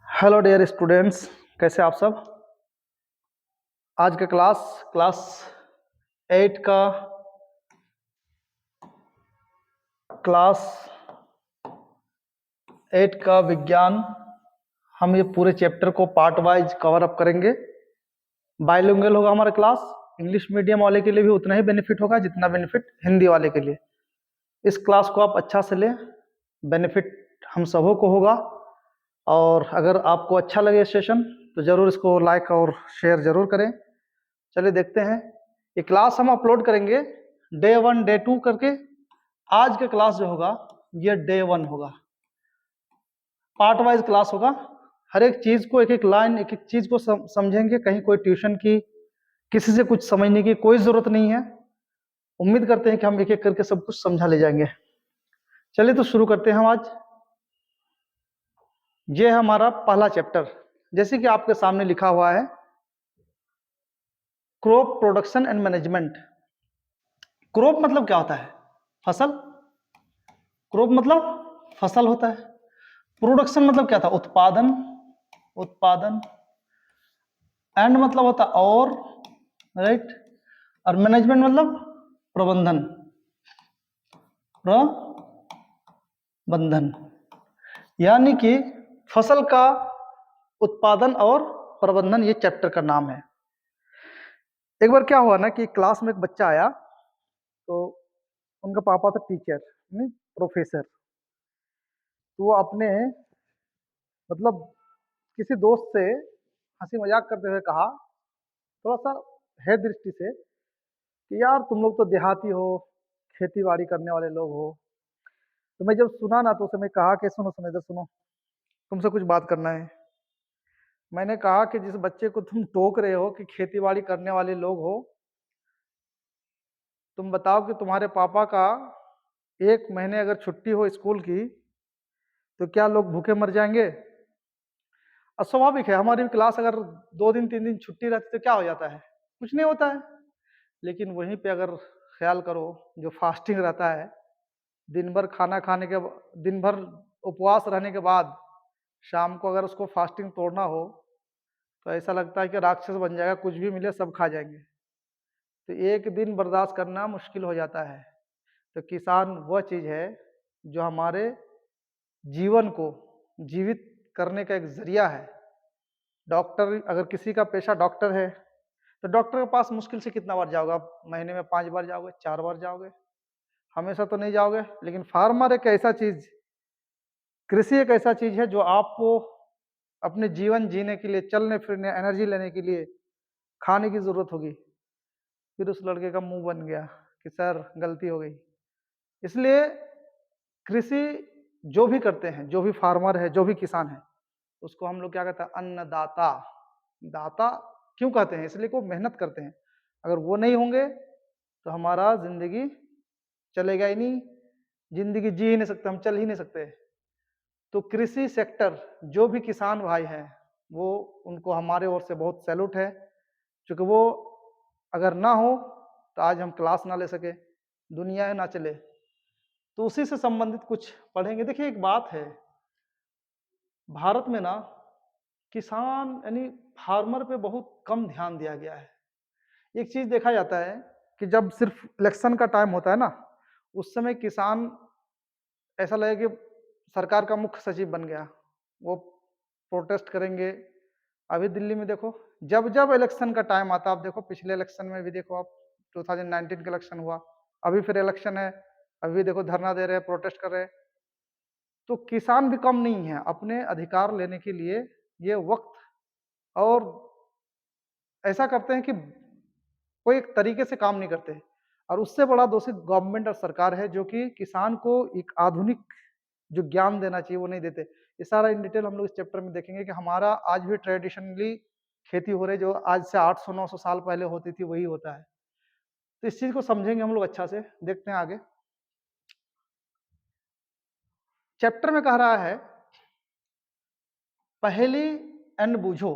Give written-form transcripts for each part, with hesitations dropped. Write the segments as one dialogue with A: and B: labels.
A: Hello dear students, कैसे आप सब। आज का क्लास 8 का विज्ञान, हम ये पूरे चैप्टर को पार्ट वाइज कवर अप करेंगे। बाइलिंगुअल होगा हमारा क्लास। इंग्लिश मीडियम वाले के लिए भी उतना ही बेनिफिट होगा जितना बेनिफिट हिंदी वाले के लिए। इस क्लास को आप अच्छा से लें, बेनिफिट हम सबों को होगा। और अगर आपको अच्छा लगे सेशन तो ज़रूर इसको लाइक और शेयर ज़रूर करें। चलिए देखते हैं। ये क्लास हम अपलोड करेंगे डे 1 डे 2 करके। आज का क्लास जो होगा ये डे 1 होगा। पार्ट वाइज क्लास होगा। हर एक चीज को एक एक लाइन एक एक चीज को समझेंगे। कहीं कोई ट्यूशन की किसी से कुछ समझने की कोई जरूरत नहीं है। उम्मीद करते हैं कि हम एक एक करके सब कुछ समझा ले जाएंगे। चलिए तो शुरू करते हैं हम आज। ये है हमारा पहला चैप्टर, जैसे कि आपके सामने लिखा हुआ है crop production and management. Crop मतलब क्या होता है? फसल। क्रॉप मतलब फसल होता है। प्रोडक्शन मतलब क्या था? उत्पादन। उत्पादन। एंड मतलब होता और, राइट। और मैनेजमेंट मतलब प्रबंधन। प्रबंधन यानी कि फसल का उत्पादन और प्रबंधन, ये चैप्टर का नाम है। एक बार क्या हुआ ना कि क्लास में एक बच्चा आया, तो उनका पापा था टीचर, प्रोफेसर। तो वो अपने मतलब किसी दोस्त से हंसी मजाक करते हुए कहा, थोड़ा सा है दृष्टि से, कि यार तुम लोग तो देहाती हो, खेती बाड़ी करने वाले लोग हो। तो मैं जब सुना ना तो उसे मैं कहा कि सुनो सुनो इधर सुनो, तुमसे कुछ बात करना है। मैंने कहा कि जिस बच्चे को तुम टोक रहे हो कि खेती बाड़ी करने वाले लोग हो, तुम बताओ कि तुम्हारे पापा का 1 महीने अगर छुट्टी हो स्कूल की तो क्या लोग भूखे मर जाएंगे? और स्वाभाविक है, हमारी भी क्लास अगर 2 दिन 3 दिन छुट्टी रहती तो क्या हो जाता है? कुछ नहीं होता है। लेकिन वहीं पे अगर ख्याल करो, जो फास्टिंग रहता है, दिन भर खाना खाने के, दिन भर उपवास रहने के बाद शाम को अगर उसको फास्टिंग तोड़ना हो तो ऐसा लगता है कि राक्षस बन जाएगा, कुछ भी मिले सब खा जाएंगे। तो एक दिन बर्दाश्त करना मुश्किल हो जाता है। तो किसान वह चीज है जो हमारे जीवन को जीवित करने का एक जरिया है। डॉक्टर, अगर किसी का पेशा डॉक्टर है तो डॉक्टर के पास मुश्किल से कितना बार जाओगे आप? महीने में 5 बार जाओगे, 4 बार जाओगे, हमेशा तो नहीं जाओगे। लेकिन फार्मर एक ऐसा चीज, कृषि एक ऐसा चीज है जो आपको अपने जीवन जीने के लिए, चलने फिरने, एनर्जी लेने के लिए खाने की जरूरत होगी। फिर उस लड़के का मुंह बन गया कि सर गलती हो गई। इसलिए कृषि जो भी करते हैं, जो भी फार्मर है, जो भी किसान है, उसको हम लोग क्या कहते हैं? अन्नदाता। दाता क्यों कहते हैं? इसलिए वो मेहनत करते हैं। अगर वो नहीं होंगे तो हमारा जिंदगी चलेगा ही नहीं, जिंदगी जी ही नहीं सकते, हम चल ही नहीं सकते। तो कृषि सेक्टर, जो भी किसान भाई हैं, वो, उनको हमारे ओर से बहुत सैल्यूट है। क्योंकि वो अगर ना हो तो आज हम क्लास ना ले सके, दुनिया ना चले। तो उसी से संबंधित कुछ पढ़ेंगे। देखिए एक बात है, भारत में ना किसान यानी फार्मर पे बहुत कम ध्यान दिया गया है। एक चीज देखा जाता है कि जब सिर्फ इलेक्शन का टाइम होता है ना, उस समय किसान ऐसा लगे कि सरकार का मुख्य सचिव बन गया, वो प्रोटेस्ट करेंगे। अभी दिल्ली में देखो, जब जब इलेक्शन का टाइम आता, आप देखो पिछले इलेक्शन में भी देखो आप, 2019 का इलेक्शन हुआ, अभी फिर इलेक्शन है, अभी देखो धरना दे रहे हैं, प्रोटेस्ट कर रहे हैं। तो किसान भी कम नहीं है अपने अधिकार लेने के लिए। ये वक्त और ऐसा करते हैं कि कोई एक तरीके से काम नहीं करते। और उससे बड़ा दोषी गवर्नमेंट और सरकार है, जो कि किसान को एक आधुनिक जो ज्ञान देना चाहिए वो नहीं देते। ये सारा इन डिटेल हम लोग इस चैप्टर में देखेंगे कि हमारा आज भी ट्रेडिशनली खेती हो रही, जो आज से 800-900 साल पहले होती थी, वही होता है। तो इस चीज को समझेंगे हम लोग अच्छा से। देखते हैं आगे। चैप्टर में कह रहा है पहेली एंड बूझो।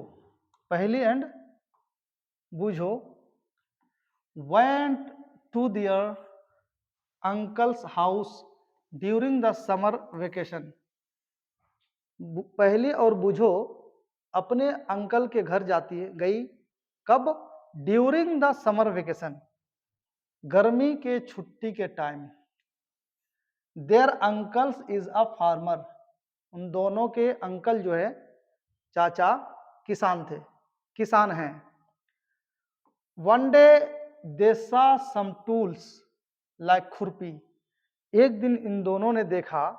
A: पहेली एंड बूझो। went to their uncle's house during the summer vacation. पहली और बुझो अपने अंकल के घर जाती है गई। कब? ड्यूरिंग द समर वेकेशन, गर्मी के छुट्टी के time. There uncles is a farmer, उन दोनों के अंकल जो है चाचा किसान थे, किसान हैं। One day they saw some tools like खुरपी, एक दिन इन दोनों ने देखा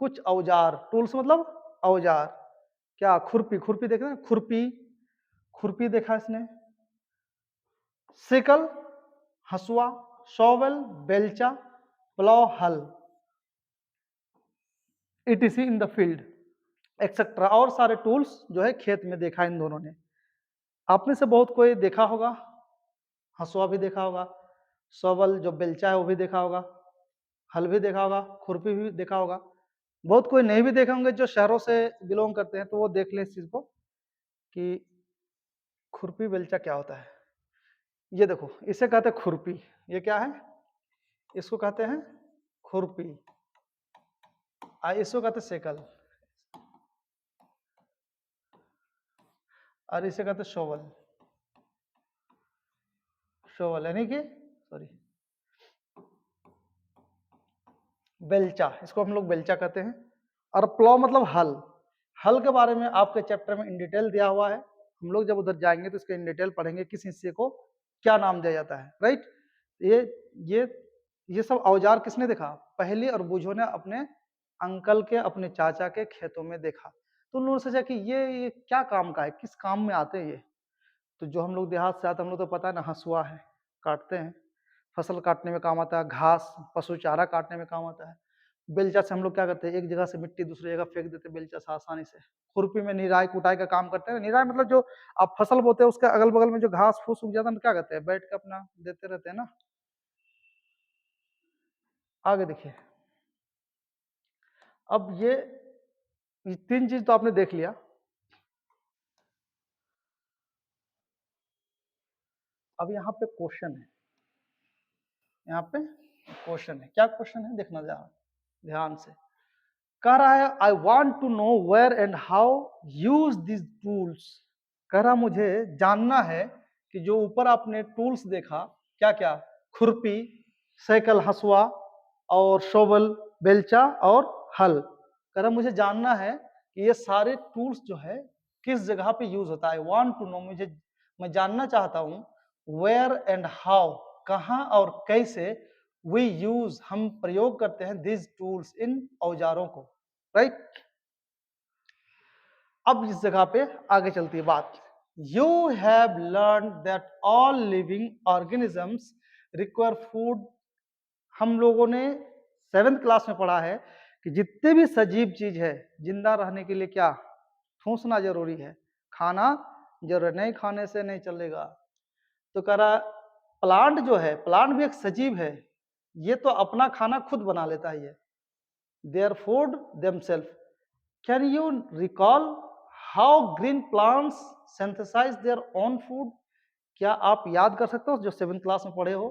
A: कुछ औजार, टूल्स मतलब औजार, क्या? खुरपी, खुरपी देख रहे हैं, खुरपी, खुरपी देखा इसने। सिकल हसुआ, शॉवेल बेलचा, प्लाव हल, etc. in the field etcetera, और सारे टूल्स जो है खेत में देखा इन दोनों ने। आप में से बहुत कोई देखा होगा, हसुआ भी देखा होगा, शॉवल जो बेलचा है वो भी देखा होगा, हल भी देखा होगा, खुरपी भी देखा होगा। बहुत कोई नहीं भी देखे होंगे जो शहरों से बिलोंग करते हैं, तो वो देख लें इस चीज को कि खुरपी बेलचा क्या होता है। ये देखो, इसे कहते हैं खुरपी, ये क्या है? इसको कहते हैं खुरपी, इसको कहते हैं सेकल, और इसे कहते हैं शोवल, शोवल यानी कि सॉरी बेलचा, इसको हम लोग बेलचा कहते हैं। और प्लॉ मतलब हल, हल के बारे में आपके चैप्टर में इन डिटेल दिया हुआ है, हम लोग जब उधर जाएंगे तो इसके इन डिटेल पढ़ेंगे किस हिस्से को क्या नाम दिया जाता है, राइट। ये ये ये सब औजार किसने देखा? पहली और बूझो ने अपने अंकल के, अपने चाचा के खेतों में देखा। तो उन लोगों ने सोचा कि ये क्या काम का है, किस काम में आते हैं ये। तो जो हम लोग देहात से आते हैं, हम लोग तो पता है ना, हसुआ है, काटते हैं, फसल काटने में काम आता है, घास पशु चारा काटने में काम आता है। बेलचा से हम लोग क्या करते हैं, एक जगह से मिट्टी दूसरी जगह फेंक देते हैं बेलचा से आसानी से। खुरपी में निराई कुटाई का काम करते हैं। निराई मतलब जो आप फसल बोते हैं उसके अगल बगल में जो घास फूस उग जाता है, क्या करते हैं, बैठ के अपना देते रहते हैं ना। आगे देखिए, अब ये तीन चीज तो आपने देख लिया। अब यहाँ पे क्वेश्चन है, यहाँ पे क्वेश्चन है, क्या क्वेश्चन है देखना ध्यान से। कह रहा है I want to know where and how use this tools. कह रहा मुझे जानना है कि जो ऊपर आपने टूल्स देखा, क्या क्या? खुरपी, साइकिल, हसुआ और शोवल, बेलचा और हल। कह रहा मुझे जानना है कि ये सारे टूल्स जो है किस जगह पे यूज होता है। वांट टू नो, मैं जानना चाहता हूं वेयर एंड हाउ, कहां और कैसे वी यूज, हम प्रयोग करते हैं दिस टूल्स, इन औजारों को, राइट। अब इस जगह पे आगे चलती है बात। You have learn that all living organisms require food. हम लोगों ने 7th क्लास में पढ़ा है कि जितने भी सजीव चीज है, जिंदा रहने के लिए क्या? ठूंसना जरूरी है, खाना जरूरी, नहीं खाने से नहीं चलेगा। तो कह रहा प्लांट जो है, प्लांट भी एक सजीव है, ये तो अपना खाना खुद बना लेता है, ये their food themself. Can you recall how green plants synthesize their own food. क्या आप याद कर सकते हो जो 7th क्लास में पढ़े हो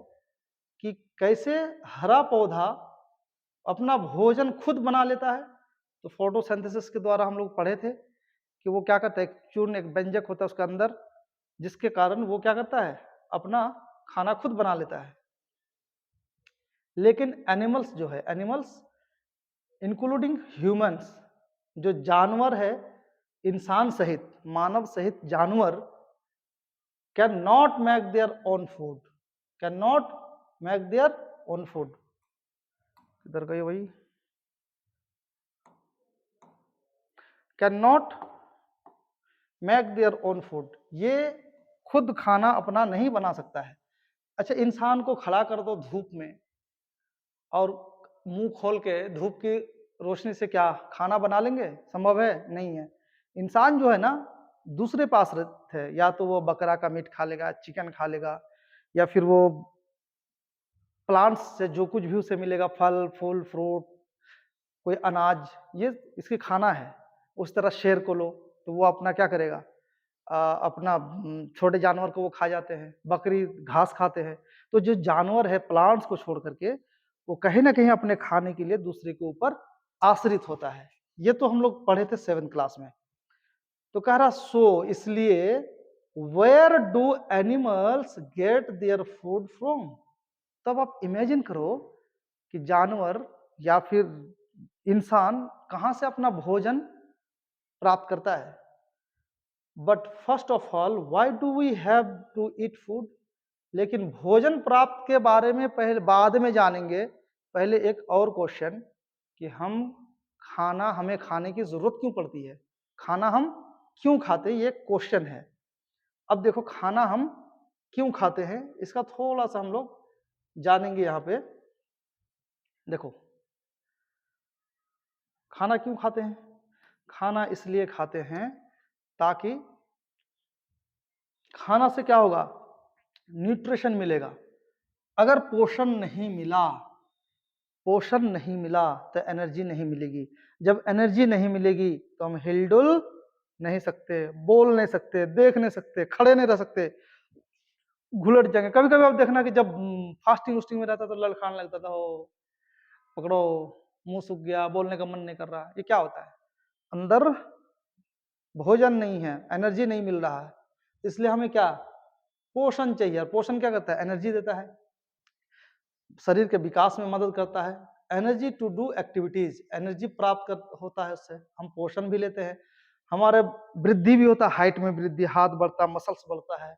A: कि कैसे हरा पौधा अपना भोजन खुद बना लेता है? तो फोटोसिंथेसिस के द्वारा हम लोग पढ़े थे कि वो क्या करता है, एक चूर्ण, एक व्यंजक होता है उसके अंदर, जिसके कारण वो क्या करता है, अपना खाना खुद बना लेता है। लेकिन एनिमल्स जो है, एनिमल्स इंक्लूडिंग ह्यूमंस, जो जानवर है, इंसान सहित, मानव सहित जानवर, can not make their own food, can not make their own food. किधर गई वही? Can not make their own food, ये खुद खाना अपना नहीं बना सकता है। अच्छा, इंसान को खड़ा कर दो धूप में और मुंह खोल के धूप की रोशनी से क्या खाना बना लेंगे? संभव है? नहीं है। इंसान जो है ना, दूसरे पास रहते हैं, या तो वो बकरा का मीट खा लेगा, चिकन खा लेगा, या फिर वो प्लांट्स से जो कुछ भी उसे मिलेगा, फल फूल फ्रूट, कोई अनाज, ये इसकी खाना है। उस तरह शेर को लो तो वो अपना क्या करेगा, अपना छोटे जानवर को वो खा जाते हैं, बकरी घास खाते हैं। तो जो जानवर है प्लांट्स को छोड़ करके, वो कहीं ना कहीं अपने खाने के लिए दूसरे के ऊपर आश्रित होता है। ये तो हम लोग पढ़े थे 7th क्लास में। तो कह रहा सो इसलिए where do animals get their food from. तब आप इमेजिन करो कि जानवर या फिर इंसान कहां से अपना भोजन प्राप्त करता है। But first of all why do we have to eat food. लेकिन भोजन प्राप्त के बारे में पहले बाद में जानेंगे। पहले एक और क्वेश्चन कि हमें खाने की जरूरत क्यों पड़ती है, खाना हम क्यों खाते हैं, ये क्वेश्चन है। अब देखो खाना हम क्यों खाते हैं इसका थोड़ा सा हम लोग जानेंगे। यहाँ पे देखो खाना क्यों खाते हैं। खाना इसलिए खाते हैं ताकि खाना से क्या होगा, न्यूट्रिशन मिलेगा। अगर पोषण नहीं मिला तो एनर्जी नहीं मिलेगी। जब एनर्जी नहीं मिलेगी तो हम हिलडुल नहीं सकते, बोल नहीं सकते, देख नहीं सकते, खड़े नहीं रह सकते, घुलट जाएंगे। कभी कभी आप देखना कि जब फास्टिंग उस्टिंग में रहता तो ललखाने लगता था, हो पकड़ो मुंह सूख गया, बोलने का मन नहीं कर रहा। ये क्या होता है, अंदर भोजन नहीं है, एनर्जी नहीं मिल रहा है। इसलिए हमें क्या पोषण चाहिए। पोषण क्या करता है, एनर्जी देता है, शरीर के विकास में मदद करता है। Energy to do activities, energy प्राप्त कर होता है उससे। हम पोषण भी लेते हैं, हमारे वृद्धि भी होता है, हाइट में वृद्धि, हाथ बढ़ता है, मसल्स बढ़ता है।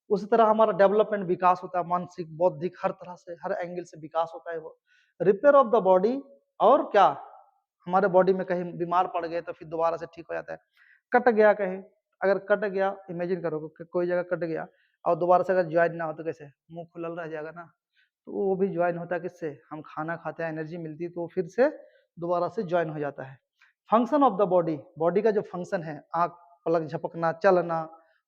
A: उसी तरह हमारा डेवलपमेंट विकास होता है, मानसिक बौद्धिक हर तरह से हर एंगल से विकास होता है। वो रिपेयर ऑफ द बॉडी, और क्या हमारे बॉडी में कहीं बीमार पड़ गए तो फिर दोबारा से ठीक हो जाता है। कट गया कहीं, अगर कट गया, इमेजिन करो कि कोई जगह कट गया और दोबारा से अगर ज्वाइन ना हो तो कैसे, मुंह खुलल रह जाएगा ना। तो वो भी ज्वाइन होता है किससे, हम खाना खाते हैं, एनर्जी मिलती है तो फिर से दोबारा से ज्वाइन हो जाता है। Function of the body, body का जो फंक्शन है, आंख पलक झपकना, चलना,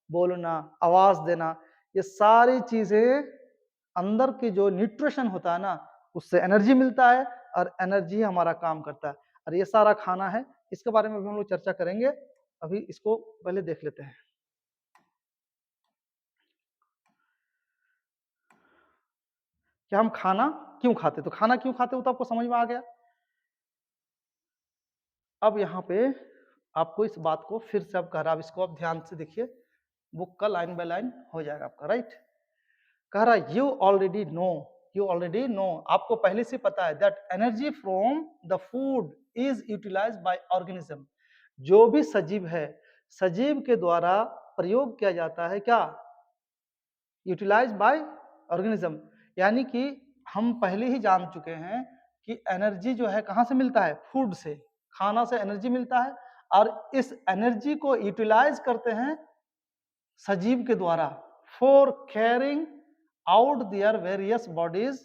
A: बोलना, आवाज देना, ये सारी चीजें अंदर की जो न्यूट्रिशन होता है ना, उससे एनर्जी मिलता है और एनर्जी हमारा काम करता है। और ये सारा खाना है, इसके बारे में भी हम लोग चर्चा करेंगे। अभी इसको पहले देख लेते हैं कि हम खाना क्यों खाते। तो खाना क्यों खाते हो तो आपको समझ में आ गया। अब यहाँ पे आपको इस बात को फिर से अब कह रहा, अब इसको आप ध्यान से देखिए, बुक का लाइन बाय लाइन हो जाएगा आपका, राइट। कह रहा यू ऑलरेडी नो, आपको पहले से पता है, that energy from the food is utilized by organism. जो भी सजीव है, सजीव के द्वारा प्रयोग किया जाता है, क्या, यूटिलाइज बाय ऑर्गेनिज्म। यानी कि हम पहले ही जान चुके हैं कि एनर्जी जो है कहां से मिलता है, फूड से, खाना से एनर्जी मिलता है। और इस एनर्जी को यूटिलाइज करते हैं सजीव के द्वारा for carrying out their various bodies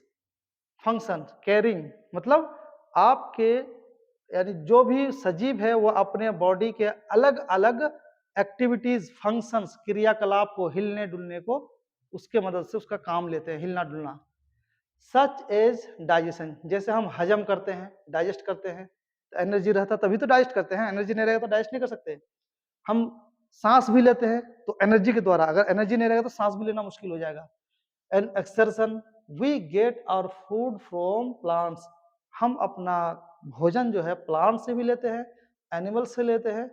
A: function. Carrying मतलब आपके, यानी जो भी सजीव है वो अपने बॉडी के अलग अलग एक्टिविटीज, फंक्शंस, क्रियाकलाप को, हिलने डुलने को, उसके मदद से उसका काम लेते हैं, हिलना डुलना। सच एज डाइजेशन, जैसे हम हजम करते हैं, डाइजेस्ट करते हैं, तो एनर्जी रहता तभी तो डाइजेस्ट करते हैं, एनर्जी नहीं रहेगा तो डाइजेस्ट नहीं कर सकते। हम सांस भी लेते हैं तो एनर्जी के द्वारा, अगर एनर्जी नहीं रहेगा तो सांस भी लेना मुश्किल हो जाएगा। And exertion, we get our food from plants, हम अपना भोजन जो है प्लांट से भी लेते हैं, एनिमल से लेते हैं,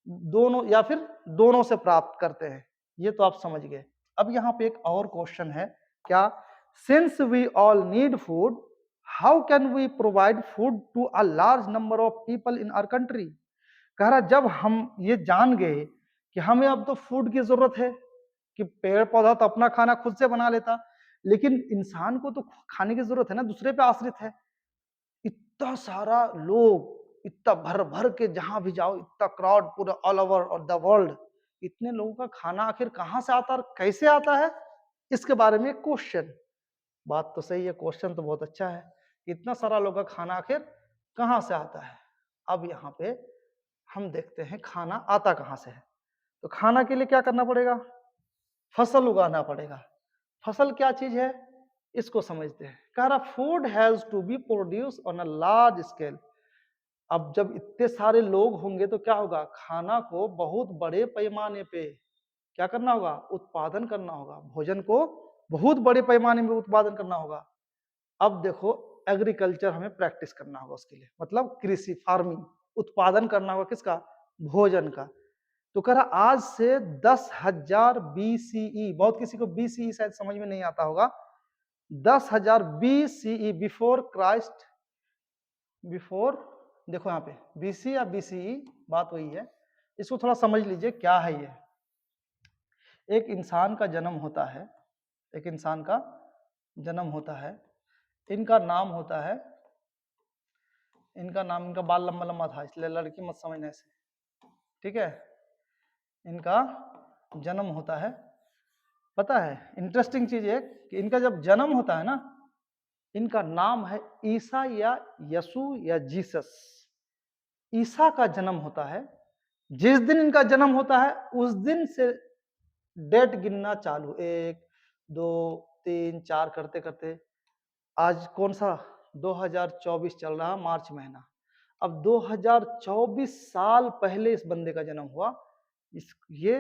A: दोनों या फिर दोनों से प्राप्त करते हैं। ये तो आप समझ गए। अब यहाँ पे एक और क्वेश्चन है, क्या, since we all need food, how can we provide food to a large number of people in our country. कह रहा जब हम ये जान गए कि हमें अब तो फूड की जरूरत है, कि पेड़ पौधा तो अपना खाना खुद से बना लेता, लेकिन इंसान को तो खाने की जरूरत है ना, दूसरे पे आश्रित है। इतना सारा लोग, इतना भर भर के जहां भी जाओ, इतना क्राउड पूरा ऑल ओवर और द वर्ल्ड, इतने लोगों का खाना आखिर कहां से आता है, कैसे आता है, इसके बारे में क्वेश्चन। बात तो सही है, क्वेश्चन तो बहुत अच्छा है, इतना सारा लोगों का खाना आखिर कहां से आता है। अब यहाँ पे हम देखते हैं खाना आता कहां से है। तो खाना के लिए क्या करना पड़ेगा, फसल उगाना पड़ेगा। फसल क्या चीज है, इसको समझते हैं। कह रहा food has to be produce on a large scale. अब जब इतने सारे लोग होंगे तो क्या होगा, खाना को बहुत बड़े पैमाने पे क्या करना होगा, उत्पादन करना होगा, भोजन को बहुत बड़े पैमाने में उत्पादन करना होगा। अब देखो एग्रीकल्चर हमें प्रैक्टिस करना होगा उसके लिए, मतलब कृषि फार्मिंग, उत्पादन करना होगा किसका, भोजन का। तो कह रहा आज से 10,000 BCE, बहुत किसी को BCE शायद समझ में नहीं आता होगा, 10,000 BCE बिफोर क्राइस्ट, बिफोर, देखो यहाँ पे BC या BCE बात वही है, इसको थोड़ा समझ लीजिए क्या है ये। एक इंसान का जन्म होता है, एक इंसान का जन्म होता है, इनका नाम होता है, इनका नाम, इनका बाल लंबा लंबा था इसलिए लड़की मत समझना ऐसे, ठीक है। इनका जन्म होता है, पता है इंटरेस्टिंग चीज है कि इनका जब जन्म होता है ना, इनका नाम है ईसा या यसु या जीसस। ईसा का जन्म होता है, जिस दिन इनका जन्म होता है उस दिन से डेट गिनना चालू, 1 2 3 4 करते करते आज कौन सा 2024 चल रहा, मार्च महीना। अब 2024 साल पहले इस बंदे का जन्म हुआ। ये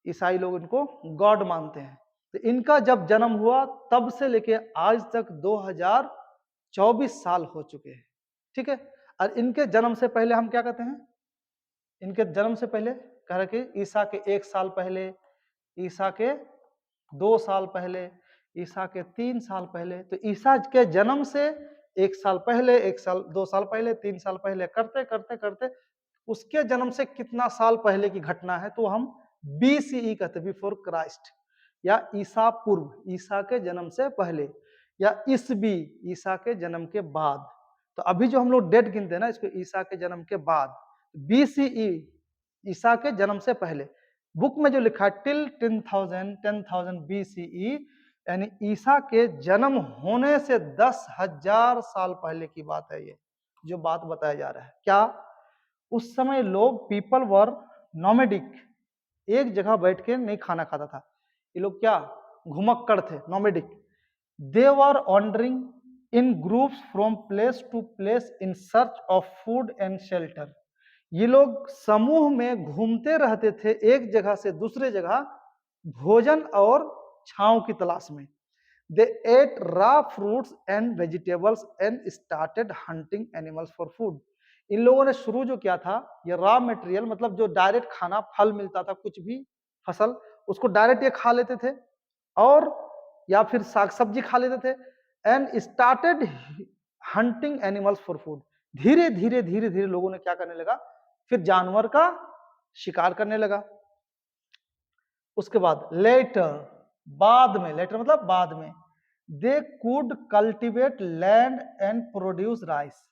A: ईसाई लोग इनको गॉड मानते हैं। तो इनका जब जन्म हुआ तब से लेके आज तक 2024 साल हो चुके हैं, ठीक है। और इनके जन्म से पहले हम क्या कहते हैं, इनके जन्म से पहले कह रहे कि ईसा के 1 साल पहले, ईसा के 2 साल पहले, ईसा के 3 साल पहले। तो ईसा के जन्म से 1 साल पहले, 1 साल 2 साल पहले, 3 साल पहले करते करते करते उसके जन्म से कितना साल पहले की घटना है तो हम BCE कहते, बिफोर क्राइस्ट, या ईसा पूर्व, ईसा के जन्म से पहले, या ईसवी, ईसा के जन्म के बाद। तो अभी जो हम लोग डेट गिनते हैं ना, इसको ईसा के जन्म के बाद, BCE ईसा के जन्म से पहले। बुक में जो लिखा है टिल 10,000 BCE, यानी ईसा के जन्म होने से 10,000 साल पहले की बात है ये जो बात बताया जा रहा है। क्या उस समय लोग, पीपल वर नोमेडिक, एक जगह बैठ के नहीं खाना खाता था, ये लोग क्या घुमक्कड़ थे, nomadic. They were wandering in groups from place to place in search of food and shelter. ये लोग समूह में घूमते रहते थे एक जगह से दूसरे जगह भोजन और छांव की तलाश में। They ate raw fruits and vegetables and started hunting animals for food. इन लोगों ने शुरू जो किया था, ये रॉ मटेरियल मतलब जो डायरेक्ट खाना, फल मिलता था, कुछ भी फसल, उसको डायरेक्ट ये खा लेते थे, और या फिर साग सब्जी खा लेते थे। And started hunting animals for food. धीरे धीरे धीरे धीरे लोगों ने क्या करने लगा, फिर जानवर का शिकार करने लगा। उसके बाद लेटर, बाद में, लेटर मतलब बाद में, they could cultivate land and produce rice.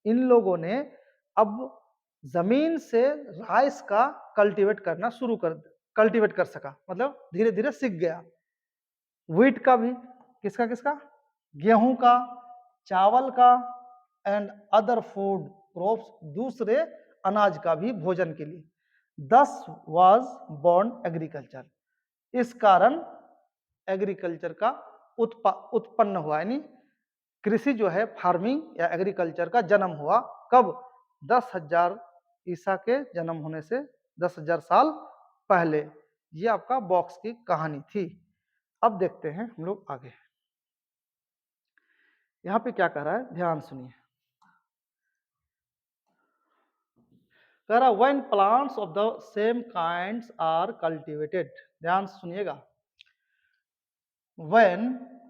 A: इन लोगों ने अब जमीन से राइस का कल्टीवेट करना शुरू कर, कल्टीवेट कर सका, मतलब धीरे धीरे सीख गया। व्हीट का भी, किसका किसका, गेहूं का, चावल का, एंड अदर फूड क्रॉप्स, दूसरे अनाज का भी भोजन के लिए। दस वाज बॉर्न एग्रीकल्चर। इस कारण एग्रीकल्चर का उत्पन्न हुआ, यानी कृषि जो है, फार्मिंग या एग्रीकल्चर का जन्म हुआ। कब? 10,000 ईसा के जन्म होने से 10,000 साल पहले। ये आपका बॉक्स की कहानी थी। अब देखते हैं हम लोग आगे, यहां पे क्या कह रहा है, ध्यान सुनिए। कह रहा when plants of the same kinds are cultivated, ध्यान सुनिएगा। When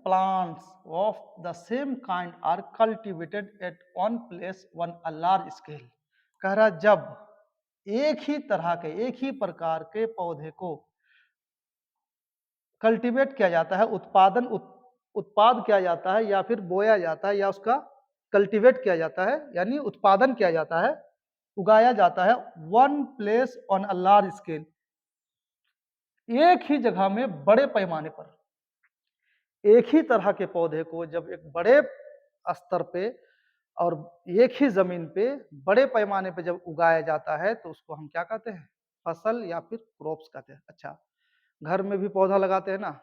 A: plants of the same kind are cultivated at one place on a large scale, कह रहा जब एक ही तरह के, एक ही प्रकार के पौधे को कल्टीवेट किया जाता है, उत्पाद किया जाता है, या फिर बोया जाता है, या उसका कल्टीवेट किया जाता है, यानी उत्पादन किया जाता है, उगाया जाता है, one place on a large scale, एक ही जगह में बड़े पैमाने पर। एक ही तरह के पौधे को जब एक बड़े स्तर पे और एक ही जमीन पे बड़े पैमाने पे जब उगाया जाता है तो उसको हम क्या कहते हैं, फसल या फिर क्रॉप्स कहते हैं। अच्छा, घर में भी पौधा लगाते हैं ना,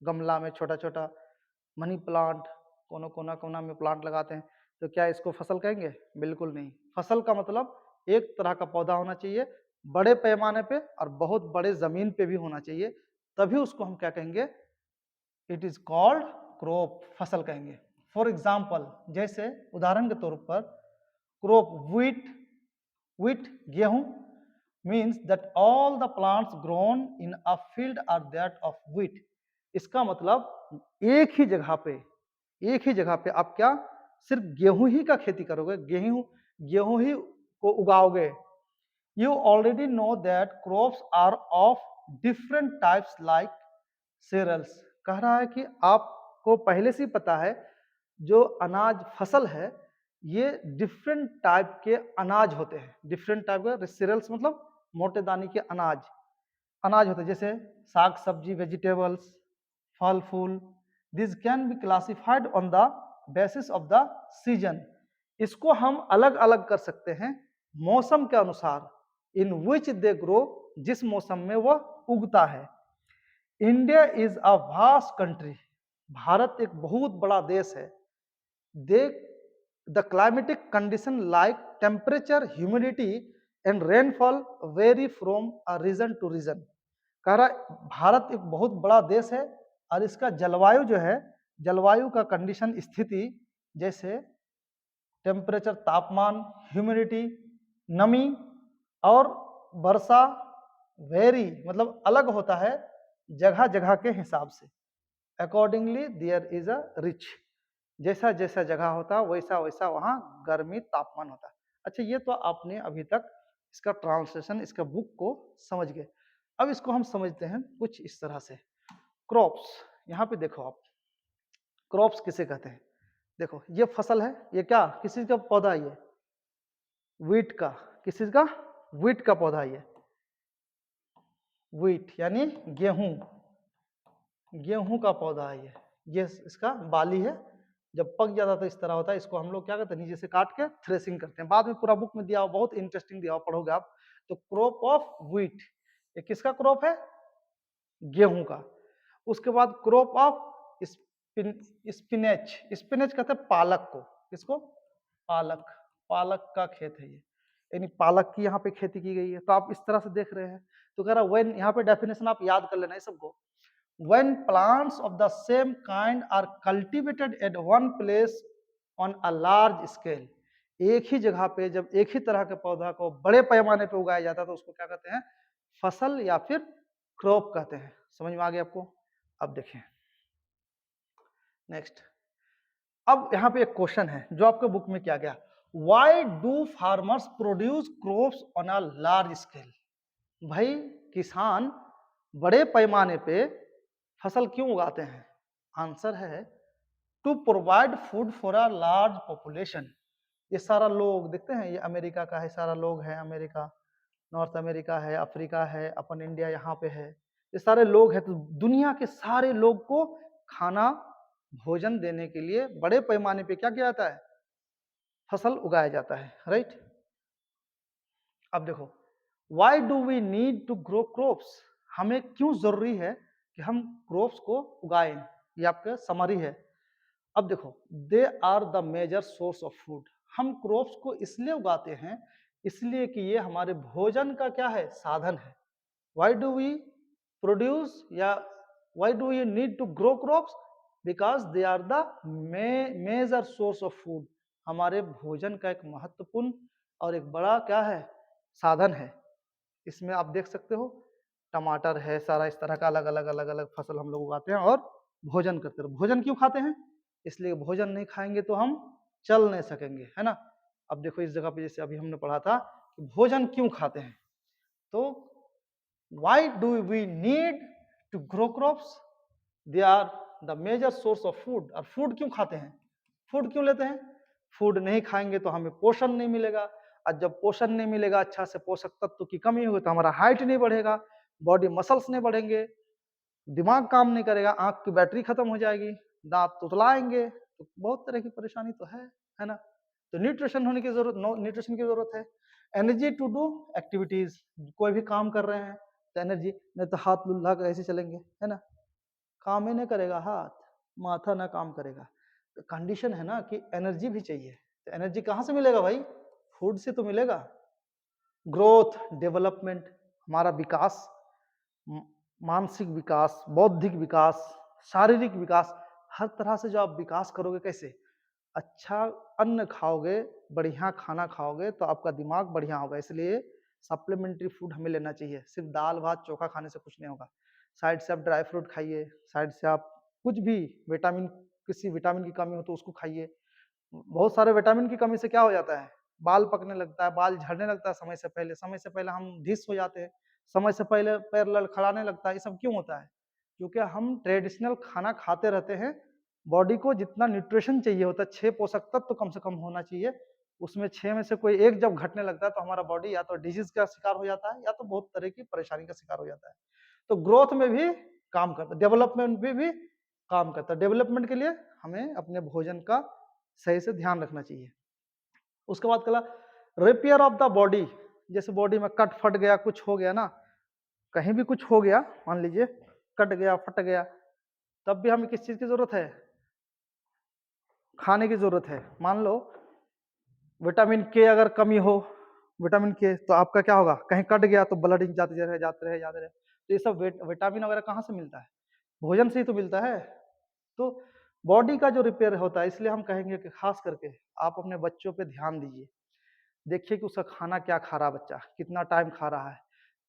A: गमला में छोटा छोटा मनी प्लांट, कोना कोना कोना में प्लांट लगाते हैं, तो क्या इसको फसल कहेंगे? बिल्कुल नहीं। फसल का मतलब एक तरह का पौधा होना चाहिए, बड़े पैमाने पे और बहुत बड़े जमीन पे भी होना चाहिए, तभी उसको हम क्या कहेंगे, इट इज कॉल्ड क्रॉप, फसल कहेंगे। फॉर एग्जाम्पल, जैसे उदाहरण के तौर पर क्रॉप wheat गेहूं means that all the plants grown in a field are that of wheat। इसका मतलब एक ही जगह पे आप क्या सिर्फ गेहूं ही का खेती करोगे, गेहूं ही को उगाओगे। You already know that crops are of different types like cereals. कह रहा है कि आपको पहले से ही पता है जो अनाज फसल है ये डिफरेंट टाइप के अनाज होते हैं। डिफरेंट टाइप के सेरल्स मतलब मोटे दाने के अनाज होते हैं, जैसे साग सब्जी, वेजिटेबल्स, फल फूल। This can be classified on the basis of the season. इसको हम अलग अलग कर सकते हैं मौसम के अनुसार, इन विच दे ग्रो, जिस मौसम में वह उगता है। India is a vast country. Bharat एक बहुत बड़ा देश है। They the climatic condition like temperature, humidity and rainfall vary from a region to region. कह रहा भारत एक बहुत बड़ा देश है और इसका जलवायु जो है, जलवायु का कंडीशन स्थिति जैसे टेम्परेचर, तापमान, ह्यूमिडिटी, नमी और वर्षा वेरी मतलब अलग होता है जगह जगह के हिसाब से। Accordingly there is a rich. जैसा जैसा जगह होता है वैसा वैसा वहाँ गर्मी तापमान होता है। अच्छा, ये तो आपने अभी तक इसका ट्रांसलेशन, इसका बुक को समझ गए। अब इसको हम समझते हैं कुछ इस तरह से। क्रॉप्स, यहाँ पे देखो आप, क्रॉप्स किसे कहते हैं? देखो ये फसल है, ये क्या किस चीज का पौधा है? ये व्हीट का, किस चीज का? व्हीट का पौधा है ये। व्हीट यानी गेहूं का पौधा है ये इसका बाली है। जब पक जाता तो इस तरह होता है। इसको हम लोग क्या करते हैं, नीचे से काट के थ्रेसिंग करते हैं। बाद में पूरा बुक में दिया हुआ, बहुत इंटरेस्टिंग दिया हुआ, पढ़ोगे आप तो। क्रॉप ऑफ व्हीट, ये किसका क्रॉप है? गेहूं का। उसके बाद क्रॉप ऑफ स्पिनेच। स्पिनेच कहते हैं पालक को। किसको? पालक। पालक का खेत है ये, यानी पालक की यहाँ पे खेती की गई है। तो आप इस तरह से देख रहे हैं। तो कह रहा व्हेन, यहाँ पे डेफिनेशन आप याद कर लेना है सबको। When plants of the same kind are cultivated at one place on a large scale, एक ही जगह पे जब एक ही तरह के पौधा को बड़े पैमाने पे उगाया जाता है तो उसको क्या कहते हैं? फसल या फिर क्रॉप कहते हैं। समझ में आ गया आपको? अब देखें नेक्स्ट। अब यहाँ पे एक क्वेश्चन है जो आपके बुक में क्या गया, Why do farmers produce crops on a large scale? भाई किसान बड़े पैमाने पे फसल क्यों उगाते हैं? आंसर है to provide food for a large population. ये सारा लोग देखते हैं, ये अमेरिका का है, सारा लोग है अमेरिका, नॉर्थ अमेरिका है, अफ्रीका है, अपन इंडिया यहाँ पे है, ये सारे लोग हैं। तो दुनिया के सारे लोग को खाना भोजन देने के लिए बड़े पैमाने पे क्या किया जाता है? फसल उगाया जाता है, राइट। अब देखो, why do we need to grow crops? हमें क्यों जरूरी है कि हम क्रॉप्स को उगाएं? ये आपका समरी है। अब देखो, they are the major source of food. हम क्रॉप्स को इसलिए उगाते हैं इसलिए कि ये हमारे भोजन का क्या है? साधन है। वाई डू वी प्रोड्यूस या why do you need to grow crops? Because they are the major source of food. हमारे भोजन का एक महत्वपूर्ण और एक बड़ा क्या है? साधन है। इसमें आप देख सकते हो टमाटर है, सारा इस तरह का अलग अलग फसल हम लोग उगाते हैं और भोजन करते हैं। भोजन क्यों खाते हैं? इसलिए भोजन नहीं खाएंगे तो हम चल नहीं सकेंगे, है ना। अब देखो इस जगह पे जैसे अभी हमने पढ़ा था कि भोजन क्यों खाते हैं, तो why do we need to grow crops? They are the major source of food. और फूड क्यों खाते हैं? फूड क्यों लेते हैं? फूड नहीं खाएंगे तो हमें पोषण नहीं मिलेगा, और जब पोषण नहीं मिलेगा, अच्छा से पोषक तत्व की कमी होगी तो हमारा हाइट नहीं बढ़ेगा, बॉडी मसल्स नहीं बढ़ेंगे, दिमाग काम नहीं करेगा, आंख की बैटरी खत्म हो जाएगी, दांत तुतलाएंगे, तो बहुत तरह की परेशानी तो है ना। तो न्यूट्रिशन होने की जरूरत, न्यूट्रिशन की जरूरत है। एनर्जी टू डू एक्टिविटीज, कोई भी काम कर रहे हैं तो एनर्जी, नहीं तो हाथ लुल्ला कर ऐसे चलेंगे, है ना, काम ही नहीं करेगा, हाथ माथा ना काम करेगा। तो कंडीशन है ना कि एनर्जी भी चाहिए। तो एनर्जी कहाँ से मिलेगा भाई? फूड से तो मिलेगा। ग्रोथ, डेवलपमेंट, हमारा विकास, मानसिक विकास, बौद्धिक विकास, शारीरिक विकास, हर तरह से जो आप विकास करोगे कैसे? अच्छा अन्न खाओगे, बढ़िया खाना खाओगे तो आपका दिमाग बढ़िया होगा। इसलिए सप्लीमेंट्री फूड हमें लेना चाहिए। सिर्फ दाल भात चोखा खाने से कुछ नहीं होगा। साइड से आप ड्राई फ्रूट खाइए, साइड से आप कुछ भी विटामिन, किसी विटामिन की कमी हो तो उसको खाइए। बहुत सारे विटामिन की कमी से क्या हो जाता है, बाल पकने लगता है, बाल झड़ने लगता है समय से पहले हम ढीस हो जाते हैं, समय से पहले पैर लड़खड़ाने लगता है। ये सब क्यों होता है? क्योंकि हम ट्रेडिशनल खाना खाते रहते हैं। बॉडी को जितना न्यूट्रिशन चाहिए होता है, 6 पोषक तत्व तो कम से कम होना चाहिए, उसमें 6 में से कोई एक जब घटने लगता है तो हमारा बॉडी या तो डिजीज का शिकार हो जाता है या तो बहुत तरह की परेशानी का शिकार हो जाता है। तो ग्रोथ में भी काम करता है, डेवलपमेंट में भी काम करता है। डेवलपमेंट के लिए हमें अपने भोजन का सही से ध्यान रखना चाहिए। उसके बाद कला रिपेयर ऑफ द बॉडी। जैसे बॉडी में कट फट गया, कुछ हो गया ना, कहीं भी कुछ हो गया, मान लीजिए कट गया फट गया, तब भी हमें किस चीज की जरूरत है? खाने की जरूरत है। मान लो विटामिन के अगर कमी हो, विटामिन के, तो आपका क्या होगा? कहीं कट गया तो ब्लड जाते रहे। तो ये सब विटामिन वगैरह कहाँ से मिलता है? भोजन से ही तो मिलता है। तो बॉडी का जो रिपेयर होता है, इसलिए हम कहेंगे कि खास करके आप अपने बच्चों पे ध्यान दीजिए। देखिए कि उसका खाना क्या खा रहा है, बच्चा कितना टाइम खा रहा है।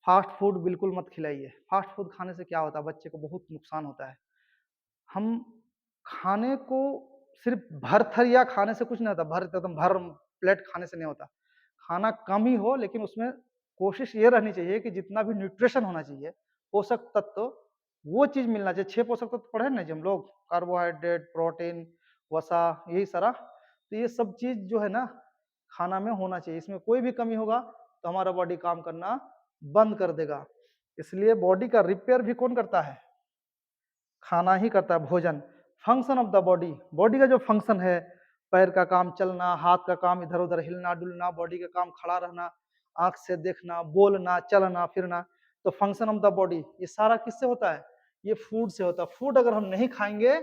A: फास्ट फूड बिल्कुल मत खिलाइए। फास्ट फूड खाने से क्या होता है, बच्चे को बहुत नुकसान होता है। हम खाने को सिर्फ भरथरिया खाने से कुछ नहीं होता, भर एकदम भर प्लेट खाने से नहीं होता। खाना कम ही हो, लेकिन उसमें कोशिश ये रहनी चाहिए कि जितना भी न्यूट्रिशन होना चाहिए, पोषक तत्व, वो चीज मिलना चाहिए। 6 पोषक तत्व पढ़े ना जी हम लोग, कार्बोहाइड्रेट, प्रोटीन, वसा, यही सारा। तो ये सब चीज जो है ना खाना में होना चाहिए। इसमें कोई भी कमी होगा तो हमारा बॉडी काम करना बंद कर देगा। इसलिए बॉडी का रिपेयर भी कौन करता है? खाना ही करता है, भोजन। Function of the body, body का जो फंक्शन है, पैर का काम चलना, हाथ का काम इधर उधर हिलना डुलना, बॉडी का काम खड़ा रहना, आंख से देखना, बोलना, चलना फिरना, तो फंक्शन ऑफ द बॉडी ये सारा किससे होता है? ये फूड से होता है। फूड अगर हम नहीं खाएंगे,